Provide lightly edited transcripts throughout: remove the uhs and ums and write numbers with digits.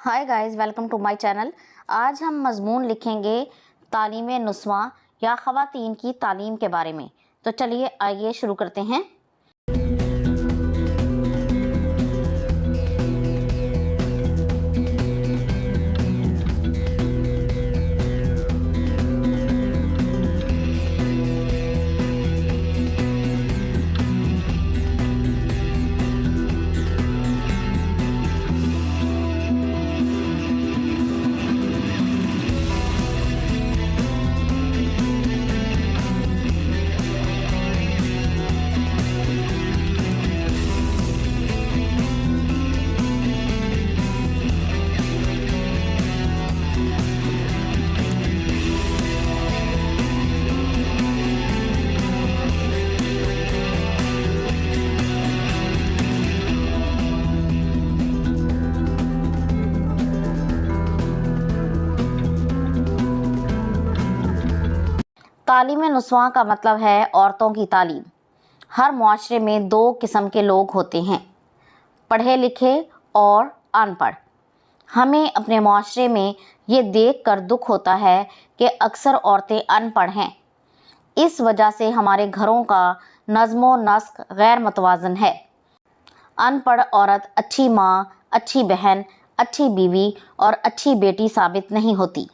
High guys, welcome to my channel. آج ہم مضمون لکھیں گے تعلیم نسواں یا خواتین کی تعلیم کے بارے میں۔ تو چلیے آئیے شروع کرتے ہیں۔ تعلیم نسواں کا مطلب ہے عورتوں کی تعلیم۔ ہر معاشرے میں دو قسم کے لوگ ہوتے ہیں، پڑھے لکھے اور ان پڑھ۔ ہمیں اپنے معاشرے میں یہ دیکھ کر دکھ ہوتا ہے کہ اکثر عورتیں ان پڑھ ہیں۔ اس وجہ سے ہمارے گھروں کا نظم و نسق غیر متوازن ہے۔ ان پڑھ عورت اچھی ماں، اچھی بہن، اچھی بیوی اور اچھی بیٹی ثابت نہیں ہوتی۔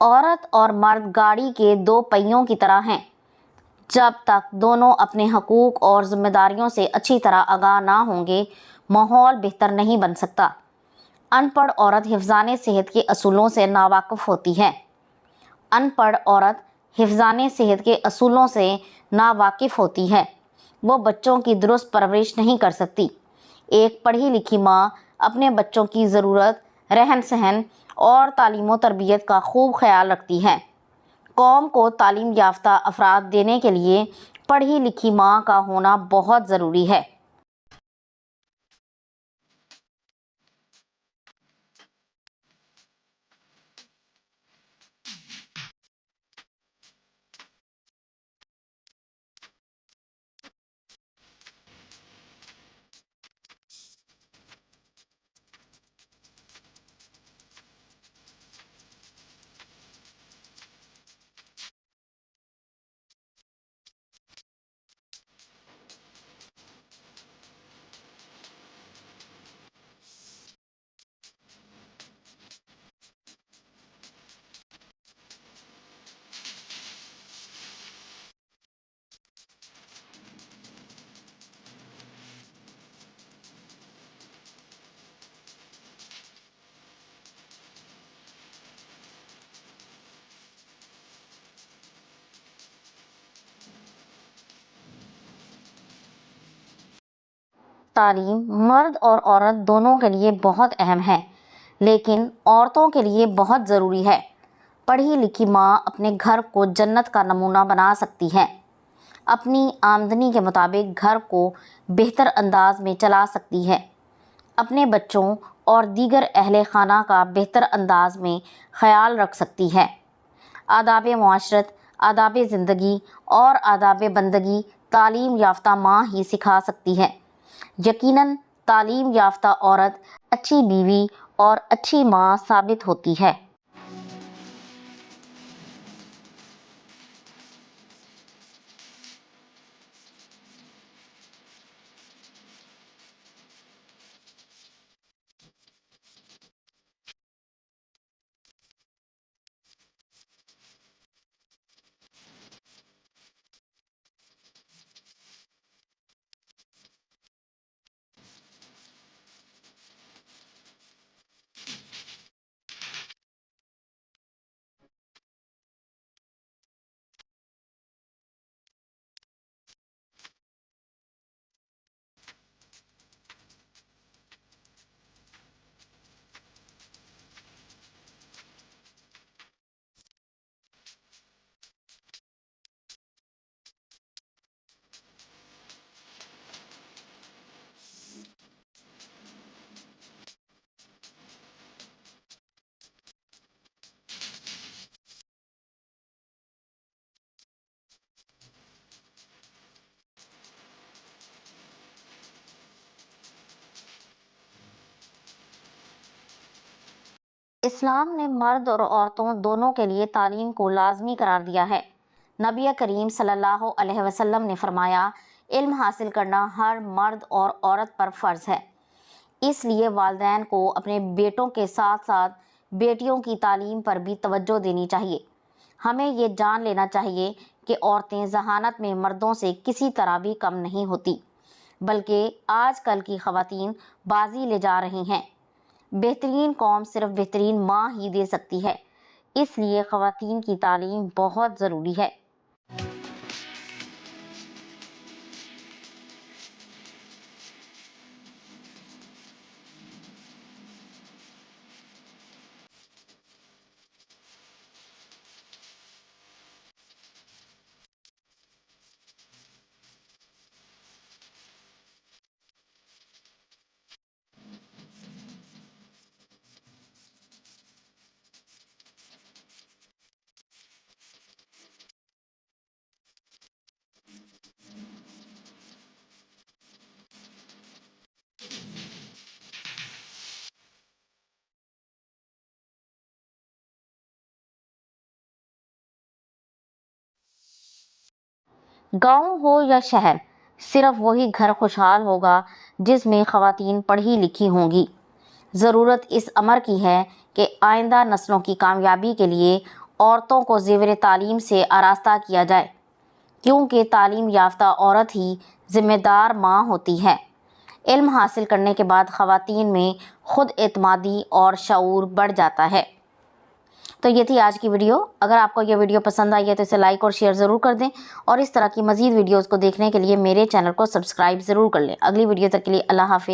عورت اور مرد گاڑی کے دو پہیوں کی طرح ہیں۔ جب تک دونوں اپنے حقوق اور ذمہ داریوں سے اچھی طرح آگاہ نہ ہوں گے، ماحول بہتر نہیں بن سکتا۔ ان پڑھ عورت حفظان صحت کے اصولوں سے ناواقف ہوتی ہے۔ ان پڑھ عورت حفظان صحت کے اصولوں سے ناواقف ہوتی ہے۔ وہ بچوں کی درست پرورش نہیں کر سکتی۔ ایک پڑھی لکھی ماں اپنے بچوں کی ضرورت، رہن سہن اور تعلیم و تربیت کا خوب خیال رکھتی ہے۔ قوم کو تعلیم یافتہ افراد دینے کے لیے پڑھی لکھی ماں کا ہونا بہت ضروری ہے۔ تعلیم مرد اور عورت دونوں کے لیے بہت اہم ہے، لیکن عورتوں کے لیے بہت ضروری ہے۔ پڑھی لکھی ماں اپنے گھر کو جنت کا نمونہ بنا سکتی ہے۔ اپنی آمدنی کے مطابق گھر کو بہتر انداز میں چلا سکتی ہے۔ اپنے بچوں اور دیگر اہل خانہ کا بہتر انداز میں خیال رکھ سکتی ہے۔ آداب معاشرت، آداب زندگی اور آداب بندگی تعلیم یافتہ ماں ہی سکھا سکتی ہے۔ یقیناً تعلیم یافتہ عورت اچھی بیوی اور اچھی ماں ثابت ہوتی ہے۔ اسلام نے مرد اور عورتوں دونوں کے لیے تعلیم کو لازمی قرار دیا ہے۔ نبی کریم صلی اللہ علیہ وسلم نے فرمایا، علم حاصل کرنا ہر مرد اور عورت پر فرض ہے۔ اس لیے والدین کو اپنے بیٹوں کے ساتھ ساتھ بیٹیوں کی تعلیم پر بھی توجہ دینی چاہیے۔ ہمیں یہ جان لینا چاہیے کہ عورتیں ذہانت میں مردوں سے کسی طرح بھی کم نہیں ہوتی، بلکہ آج کل کی خواتین بازی لے جا رہی ہیں۔ بہترین قوم صرف بہترین ماں ہی دے سکتی ہے، اس لیے خواتین کی تعلیم بہت ضروری ہے۔ گاؤں ہو یا شہر، صرف وہی گھر خوشحال ہوگا جس میں خواتین پڑھی لکھی ہوں گی۔ ضرورت اس امر کی ہے کہ آئندہ نسلوں کی کامیابی کے لیے عورتوں کو زیور تعلیم سے آراستہ کیا جائے، کیونکہ تعلیم یافتہ عورت ہی ذمہ دار ماں ہوتی ہے۔ علم حاصل کرنے کے بعد خواتین میں خود اعتمادی اور شعور بڑھ جاتا ہے۔ تو یہ تھی آج کی ویڈیو۔ اگر آپ کو یہ ویڈیو پسند آئی ہے تو اسے لائک اور شیئر ضرور کر دیں، اور اس طرح کی مزید ویڈیوز کو دیکھنے کے لیے میرے چینل کو سبسکرائب ضرور کر لیں۔ اگلی ویڈیو تک کے لیے اللہ حافظ۔